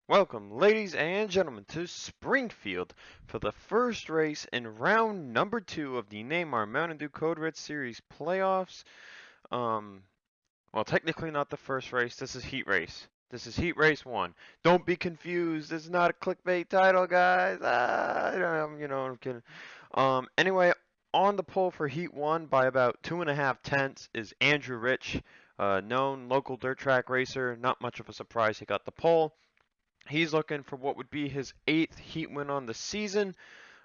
Welcome, ladies and gentlemen, to Springfield for the first race in round number 2 of the NAMAR Mountain Dew Code Red Series playoffs. Well, technically not the first race. This is Heat Race. This is Heat Race 1. Don't be confused. This is not a clickbait title, guys. I'm kidding. Anyway, on the pole for Heat 1 by about 2.5 tenths is Andrew Rich, known local dirt track racer. Not much of a surprise he got the pole. He's looking for what would be his 8th heat win on the season.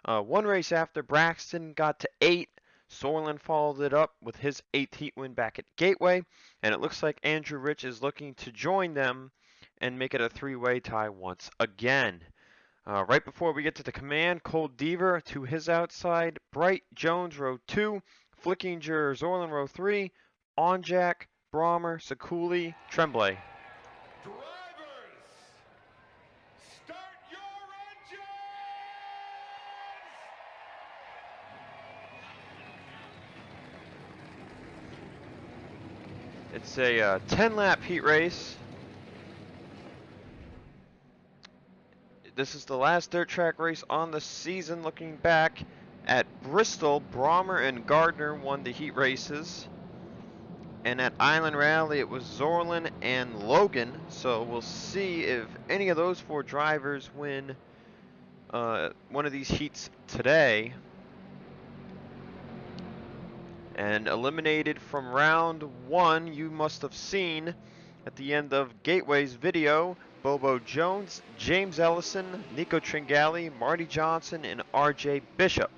One race after Braxton got to 8, Sorlin followed it up with his 8th heat win back at Gateway, and it looks like Andrew Rich is looking to join them and make it a three-way tie once again. Right before we get to the command, Cold Deaver to his outside, Bright Jones row 2, Flickinger Zorlin row 3, Onjack, Brahmer, Sakuli, Tremblay. Drivers, start your engines! It's a 10-lap heat race. This is the last dirt track race on the season. Looking back at Bristol, Brahmer and Gardner won the heat races. And at Island Rally, it was Zorlin and Logan. So we'll see if any of those four drivers win one of these heats today. And eliminated from round 1, you must have seen at the end of Gateway's video, Bobo Jones, James Ellison, Nico Tringali, Marty Johnson, and RJ Bishop.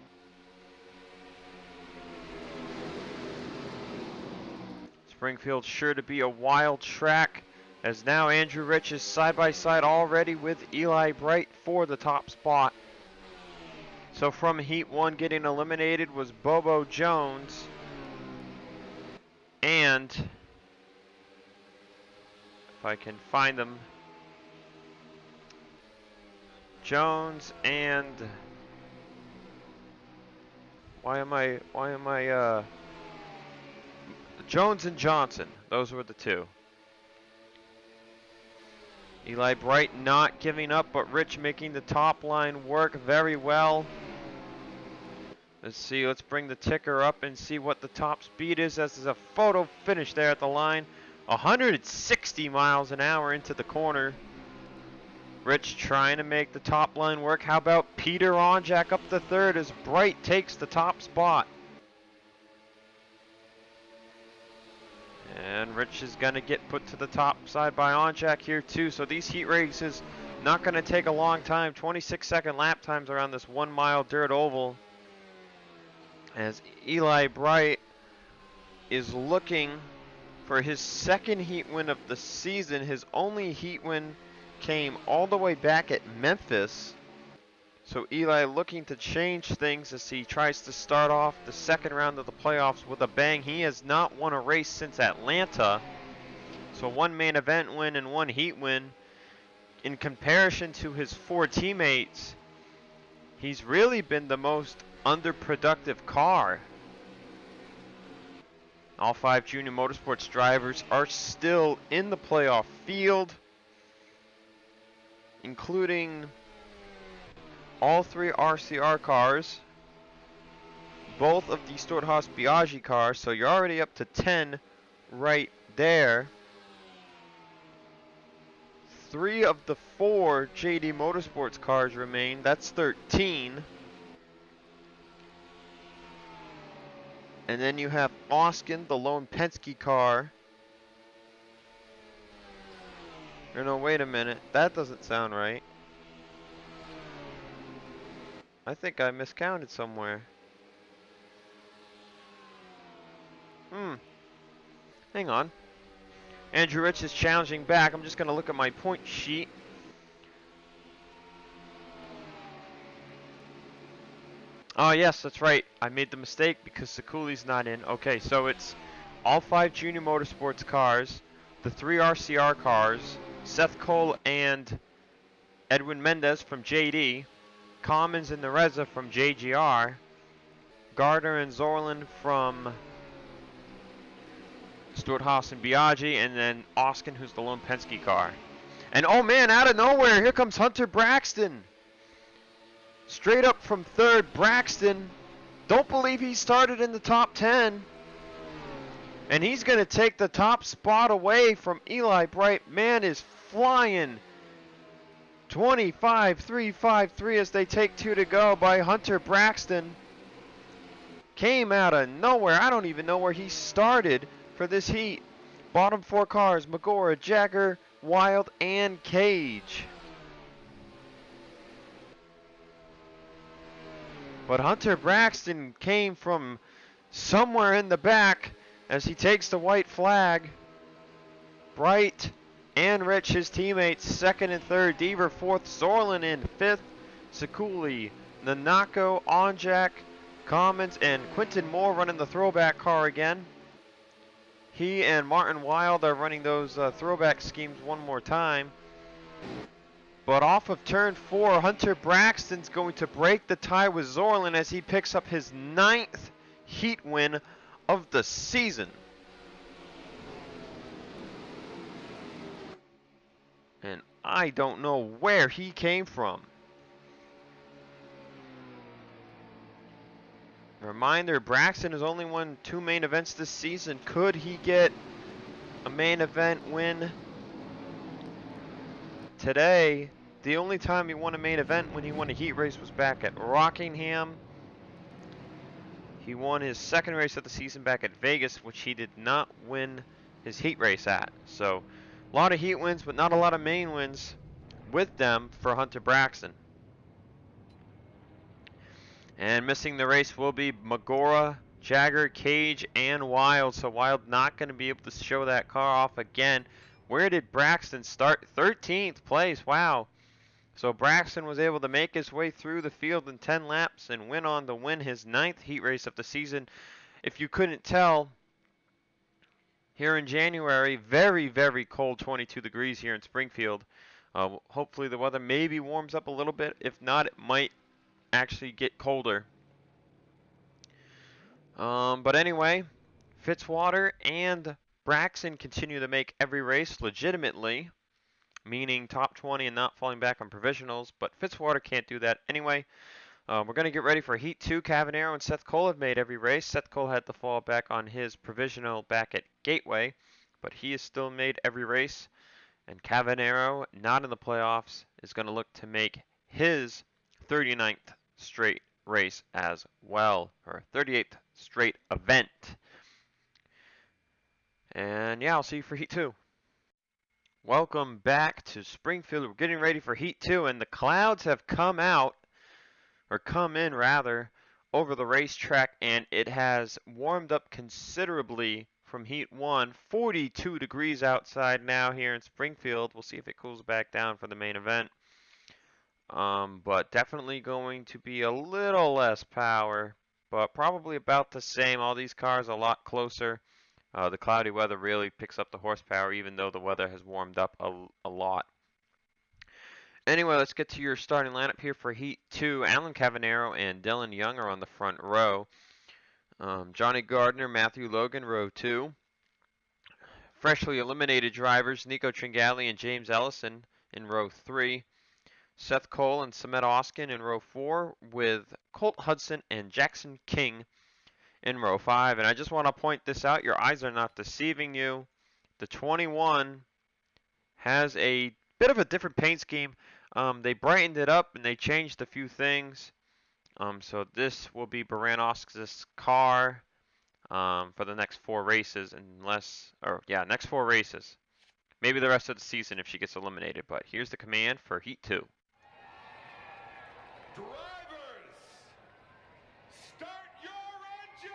Springfield's sure to be a wild track, as now Andrew Rich is side by side already with Eli Bright for the top spot. So from Heat 1 getting eliminated was Bobo Jones and, if I can find them, Jones and Jones and Johnson. Those were the two. Eli Bright not giving up, but Rich making the top line work very well. Let's bring the ticker up and see what the top speed is, as there's a photo finish there at the line. 160 miles an hour into the corner. Rich trying to make the top line work. How about Peter Onjack up the third as Bright takes the top spot. And Rich is going to get put to the top side by Onjack here too. So these heat races not going to take a long time. 26-second lap times around this 1 mile dirt oval. As Eli Bright is looking for his second heat win of the season. His only heat win came all the way back at Memphis. So Eli looking to change things as he tries to start off the second round of the playoffs with a bang. He has not won a race since Atlanta. So one main event win and one heat win. In comparison to his four teammates, he's really been the most underproductive car. All 5 junior motorsports drivers are still in the playoff field, including all 3 RCR cars, both of the Stewart-Haas Biaggi cars, so you're already up to 10 right there. 3 of the 4 JD Motorsports cars remain, that's 13. And then you have Oskin, the lone Penske car. Or no, wait a minute. That doesn't sound right. I think I miscounted somewhere. Hang on. Andrew Rich is challenging back. I'm just going to look at my point sheet. Oh, yes, that's right. I made the mistake because Sakuli's not in. Okay, so it's all 5 junior motorsports cars, the 3 RCR cars, Seth Cole and Edwin Mendez from JD, Commons and Nereza from JGR, Gardner and Zorlin from Stewart-Haas and Biaggi, and then Oskin, who's the lone Penske car. And oh man, out of nowhere, here comes Hunter Braxton. Straight up from third, Braxton. Don't believe he started in the top 10. And he's going to take the top spot away from Eli Bright. Man is flying. 25.353 as they take 2 to go by Hunter Braxton. Came out of nowhere. I don't even know where he started for this heat. Bottom 4 cars, Magora, Jagger, Wild, and Cage. But Hunter Braxton came from somewhere in the back as he takes the white flag. Bright and Rich, his teammates, second and third. Deaver fourth. Zorlin in fifth. Sekuli, Nanako, Onjak, Commons, and Quinton Moore running the throwback car again. He and Martin Wild are running those throwback schemes one more time. But off of turn 4, Hunter Braxton's going to break the tie with Zorlin as he picks up his 9th heat win of the season. And I don't know where he came from. Reminder, Braxton has only won 2 main events this season. Could he get a main event win today? The only time he won a main event when he won a heat race was back at Rockingham. He won his second race of the season back at Vegas, which he did not win his heat race at. So, a lot of heat wins, but not a lot of main wins with them for Hunter Braxton. And missing the race will be Magora, Jagger, Cage, and Wild. So Wild not going to be able to show that car off again. Where did Braxton start? 13th place. Wow. So Braxton was able to make his way through the field in 10 laps and went on to win his 9th heat race of the season. If you couldn't tell, here in January, very, very cold, 22 degrees here in Springfield. Hopefully the weather maybe warms up a little bit. If not, it might actually get colder. But anyway, Fitzwater and Braxton continue to make every race legitimately, meaning top 20 and not falling back on provisionals, but Fitzwater can't do that anyway. We're going to get ready for Heat 2. Cavanero and Seth Cole have made every race. Seth Cole had to fall back on his provisional back at Gateway, but he has still made every race. And Cavanero, not in the playoffs, is going to look to make his 39th straight race as well, or 38th straight event. And yeah, I'll see you for Heat 2. Welcome back to Springfield. We're getting ready for Heat 2, and the clouds have come out, or come in rather, over the racetrack, and it has warmed up considerably from Heat 1. 42 degrees outside now here in Springfield. We'll see if it cools back down for the main event. But definitely going to be a little less power, but probably about the same. All these cars are a lot closer. The cloudy weather really picks up the horsepower, even though the weather has warmed up a lot. Anyway, let's get to your starting lineup here for Heat 2. Alan Cavanero and Dylan Young are on the front row. Johnny Gardner, Matthew Logan, row 2. Freshly eliminated drivers, Nico Tringali and James Ellison in row 3. Seth Cole and Samet Oskin in row 4, with Colt Hudson and Jackson King in row 5. And I just want to point this out, your eyes are not deceiving you. The 21 has a bit of a different paint scheme. They brightened it up and they changed a few things. So this will be Baranowski's car for the next 4 races, next 4 races. Maybe the rest of the season if she gets eliminated. But here's the command for Heat 2. Drivers, start your engines!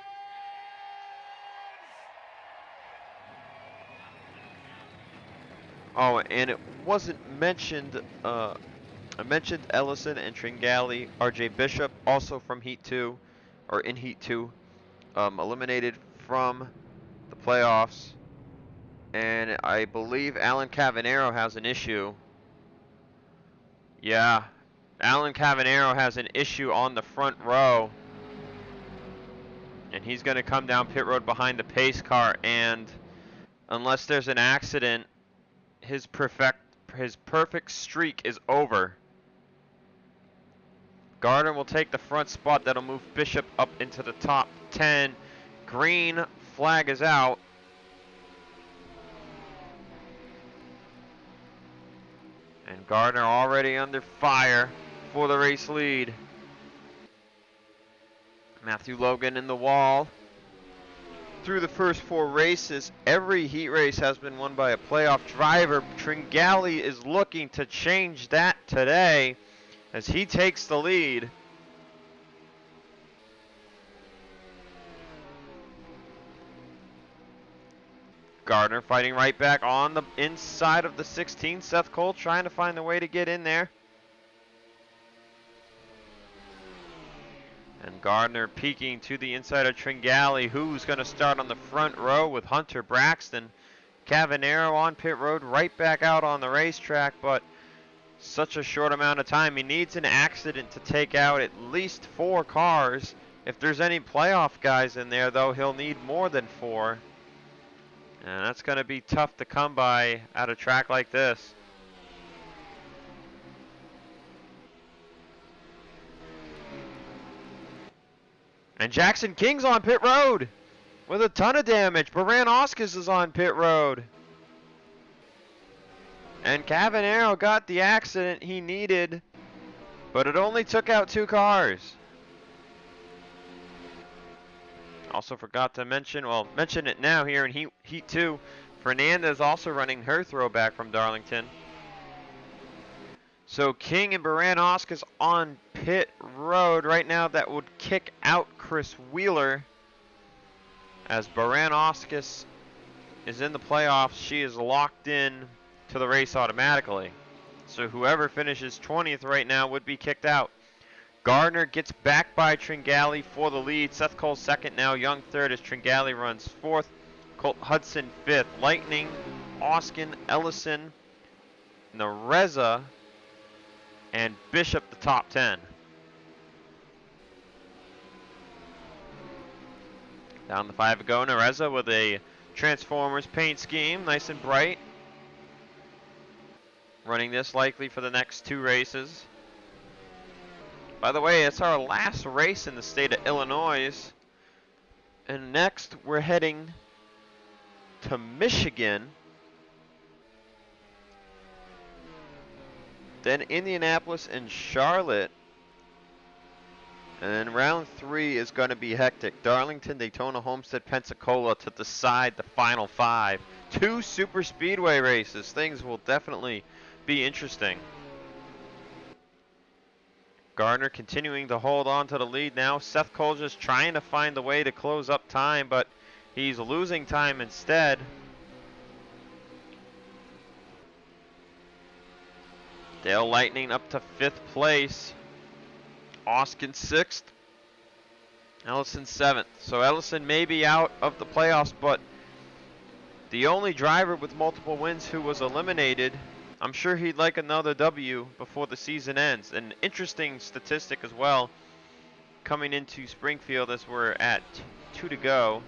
Oh, and it wasn't mentioned, I mentioned Ellison and Tringali. RJ Bishop, also from Heat 2, or in Heat 2, eliminated from the playoffs. And I believe Alan Cavanero has an issue. Yeah, Alan Cavanero has an issue on the front row. And he's going to come down pit road behind the pace car. And unless there's an accident, his his perfect streak is over. Gardner will take the front spot. That'll move Bishop up into the top 10. Green flag is out. And Gardner already under fire for the race lead. Matthew Logan in the wall. Through the first 4 races, every heat race has been won by a playoff driver. Tringali is looking to change that today as he takes the lead. Gardner fighting right back on the inside of the 16. Seth Cole trying to find a way to get in there. And Gardner peeking to the inside of Tringali, who's going to start on the front row with Hunter Braxton. Cavanero on pit road, right back out on the racetrack, but such a short amount of time. He needs an accident to take out at least 4 cars. If there's any playoff guys in there, though, he'll need more than 4. And that's going to be tough to come by at a track like this. And Jackson King's on pit road with a ton of damage. Baran Oscus is on pit road. And Cavanero got the accident he needed, but it only took out 2 cars. Also forgot to mention, well, mention it now here in Heat 2. Fernandez also running her throwback from Darlington. So King and Baran Oscus on pit road. Right now that would kick out Chris Wheeler. As Baran Oscus is in the playoffs, she is locked in to the race automatically. So whoever finishes 20th right now would be kicked out. Gardner gets back by Tringali for the lead. Seth Cole second now. Young third as Tringali runs 4th. Colt Hudson 5th. Lightning, Oskin, Ellison, Nareza, and Bishop the top 10. Down the 5 to go. Nareza with a Transformers paint scheme. Nice and bright. Running this likely for the next 2 races. By the way, it's our last race in the state of Illinois. And next we're heading to Michigan. Then Indianapolis and Charlotte. And then round 3 is going to be hectic. Darlington, Daytona, Homestead, Pensacola to decide the final 5. 2 super speedway races. Things will definitely be interesting. Gardner continuing to hold on to the lead now. Seth Cole just trying to find a way to close up time, but he's losing time instead. Dale Lightning up to 5th place. Oskin 6th. Ellison 7th. So Ellison may be out of the playoffs, but the only driver with multiple wins who was eliminated, I'm sure he'd like another W before the season ends. An interesting statistic as well, coming into Springfield as we're at 2 to go.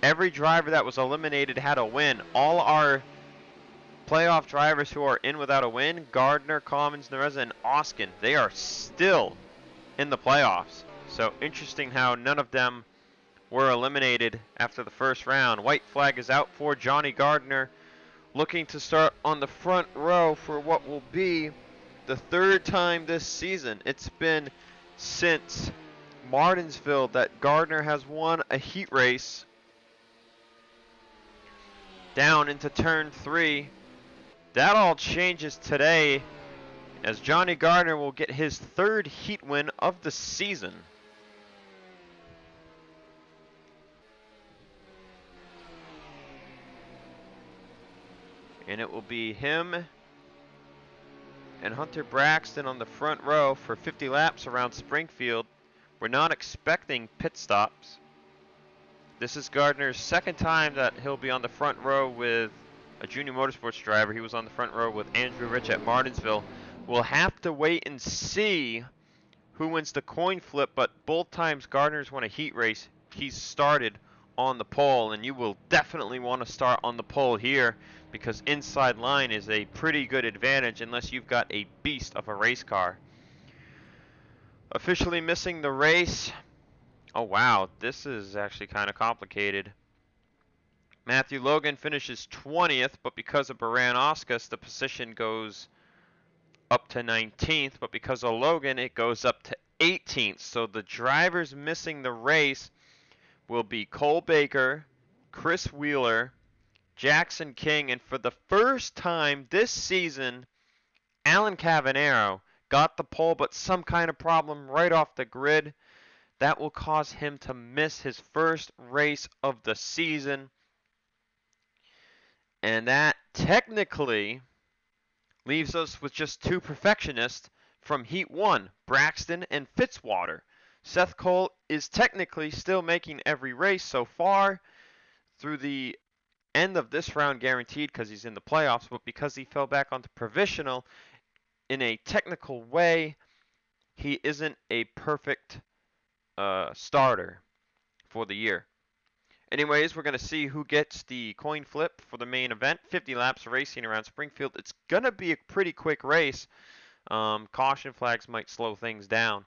Every driver that was eliminated had a win. All our playoff drivers who are in without a win, Gardner, Commons, Nareza, and Oskin, they are still in the playoffs. So interesting how none of them were eliminated after the first round. White flag is out for Johnny Gardner, looking to start on the front row for what will be the 3rd time this season. It's been since Martinsville that Gardner has won a heat race. Down into turn 3. That all changes today as Johnny Gardner will get his 3rd heat win of the season. And it will be him and Hunter Braxton on the front row for 50 laps around Springfield. We're not expecting pit stops. This is Gardner's 2nd time that he'll be on the front row with a junior motorsports driver. He was on the front row with Andrew Rich at Martinsville. We'll have to wait and see who wins the coin flip, but both times Gardner's won a heat race, he's started on the pole, and you will definitely want to start on the pole here because inside line is a pretty good advantage unless you've got a beast of a race car. Officially missing the race. Oh wow, this is actually kind of complicated. Matthew Logan finishes 20th, but because of Baran-Oscus, the position goes up to 19th, but because of Logan, it goes up to 18th. So the drivers missing the race will be Cole Baker, Chris Wheeler, Jackson King, and for the first time this season, Alan Cavanero got the pole, but some kind of problem right off the grid. That will cause him to miss his first race of the season. And that technically leaves us with just two perfectionists from Heat 1, Braxton and Fitzwater. Seth Cole is technically still making every race so far through the end of this round guaranteed because he's in the playoffs, but because he fell back onto provisional in a technical way, he isn't a perfect starter for the year. Anyways, we're going to see who gets the coin flip for the main event. 50 laps of racing around Springfield. It's going to be a pretty quick race. Caution flags might slow things down.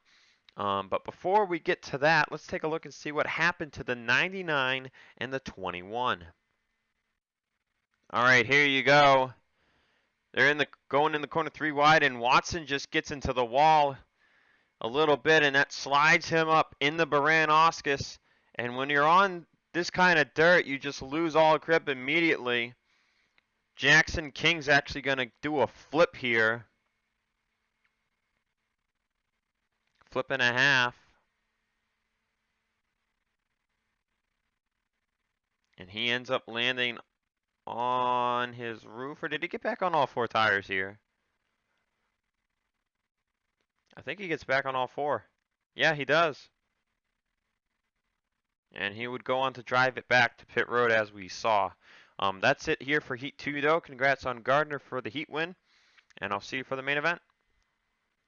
But before we get to that, let's take a look and see what happened to the 99 and the 21. All right, here you go. They're going in the corner 3 wide, and Watson just gets into the wall a little bit, and that slides him up in the Baran-Oscus. And when you're on this kind of dirt, you just lose all grip immediately. Jackson King's actually going to do a flip here. Flip and a half. And he ends up landing on his roof, or did he get back on all 4 tires here? I think he gets back on all 4. Yeah, he does. And he would go on to drive it back to pit road as we saw. That's it here for Heat 2 though. Congrats on Gardner for the Heat win, and I'll see you for the main event.